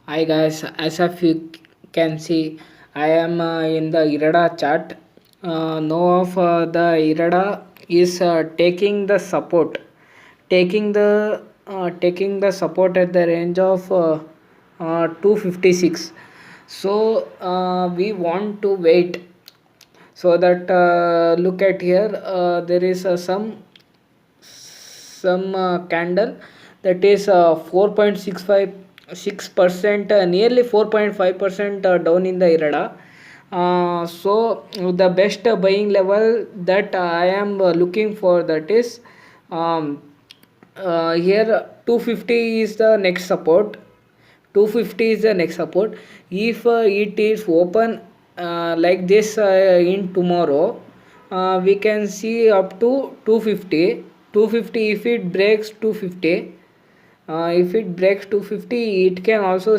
Hi guys, as of you can see, I am in the IRADA chart. No of the IRADA is taking the support at the range of 256. So we want to wait so that look at here. There is some candle that is 4.656%, nearly 4.5% down in the IRADA. So the best buying level that I am looking for, that is um, here 250 is the next support. 250 is the next support. If it is open like this in tomorrow, we can see up to 250. 250, if it breaks 250, it can also